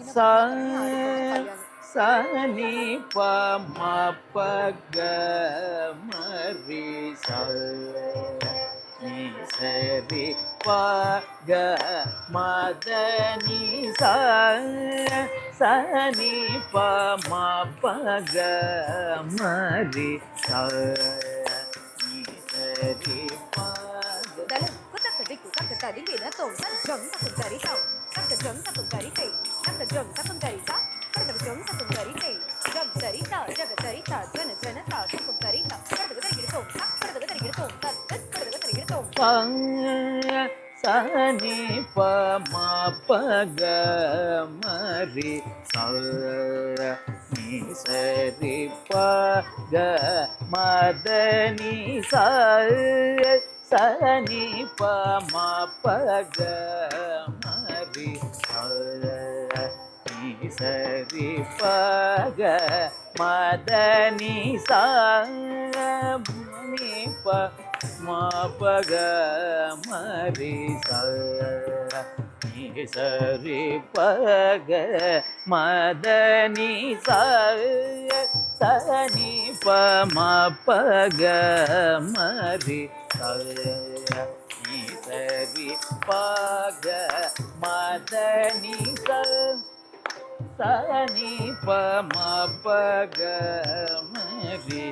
சா சனி பம பக மரி நீ சரி பக மதனி சனி பம பக மரி நீ சரி சனி பம பக மரி நீ சரி பக மதனி சனி பம பக மரி நீ சரி பக மதனி சனி பம பக மரி நீ சரி பக மதனி சனி பம பக மரி நீ சரி பக மதனி சனி பம பக மரி நீ சரி பக மதனி சனி பம பக மரி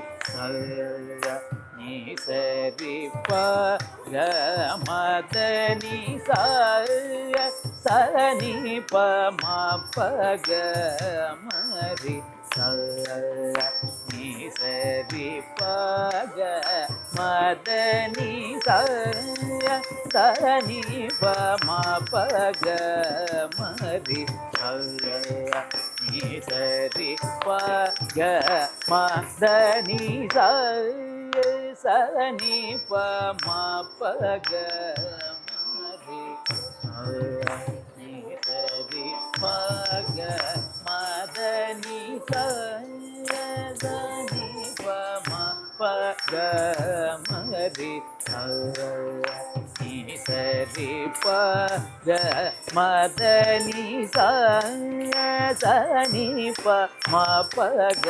நீ சரி பக மதனி சனி பம பக மரி நீ சரி பக மதனி சனி பம பக மரி நீ சரி பக மதனி சனி பம பக மரி நீ சரி பக மதனி சனி பம பக மரி நீ சரி பக மதனி சனி பம பக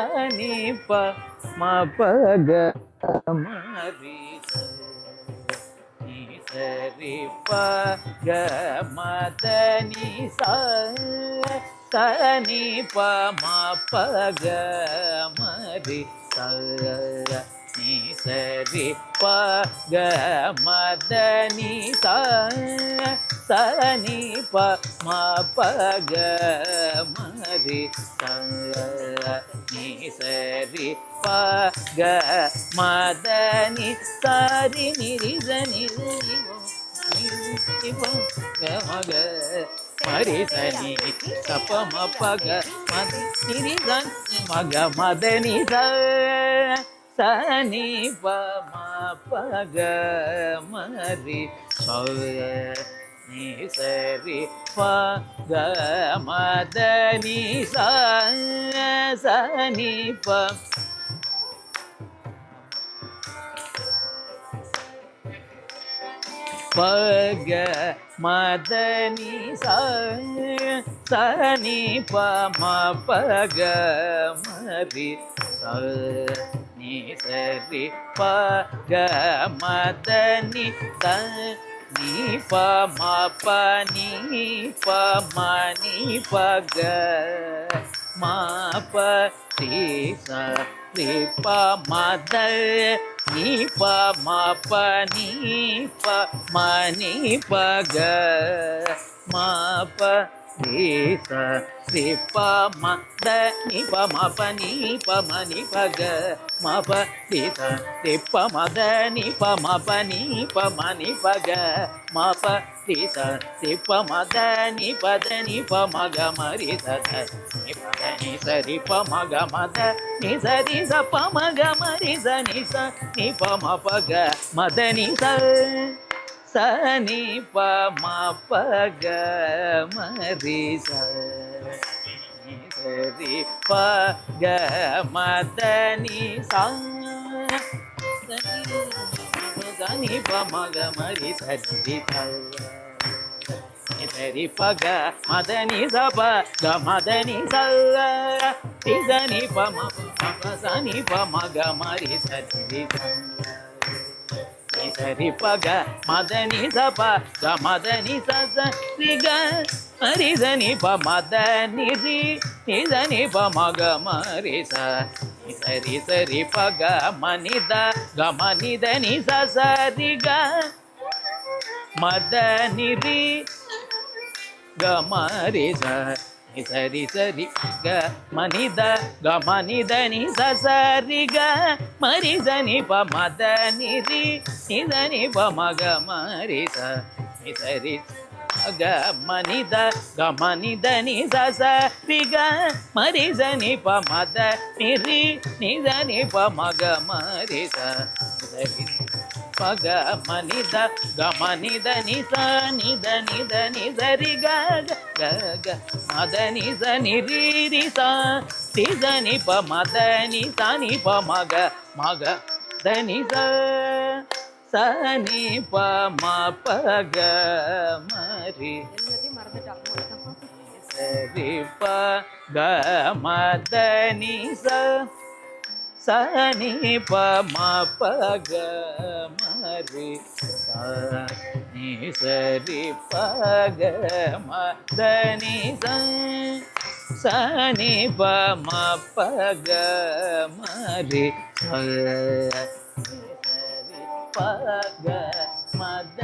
மரி நீ சரி பக மதனி சனி பம பக மரி நீ சரி பக மதனி சனி பம பக மரி நீ சரி பக மதனி சரி நிரிசனி மக மரி சனி சபம பக நிரிசன் மக மதனி சனி பம பக மரி நீ சரி பக மதனி சனி பக மதனி சனி பம பக மரி நீ சரி பக மதனி நீ பம பனி பம நீ பக மப ரி பம த நீ பம பனி பம நீ பக மப ரி பம த நீ பம பனி பம நீ பக மப ரி பம த நீ பம பனி பம நீ பக மப ரி பம த நீ பத நீ பம க மரி சத நீ பத நீ சரி பம க மத நீ சரி ச பம க மரி ச நீ ச நீ பம பக மத நீ ச சனி பம பக மரி சரி பக மதனி దని పమగ మరి సరి సరి పగ మదని సప గ మదని సని పమ సని పమగ మరి సరి సరి పగ మదని సప గ మదని సరి గ మరి దని ప మదని రి దని పమగ మరి సరి సరి పగ మనిద గ మనిద ని సరి గ మదని రి గ మరి సరి సరి గ మనిద గ మనిద ని సరి గ మరి సని ప మదని రి ని ప మగ మరి సరి గ మనిద గ మనిద ని సరి గ మరి సని ప మద ని రి ని ప మగ మరి సరి పగ మనిద గ మనిద ని ని సరి గ గ గ మద ని ని రి ని ప మద ని ప మగ మగ దని சனி பம பக மரி சரி பக மதனி சனி பம பக மரி சனி சரி பக மதனி சனி பம பக மரி பக மத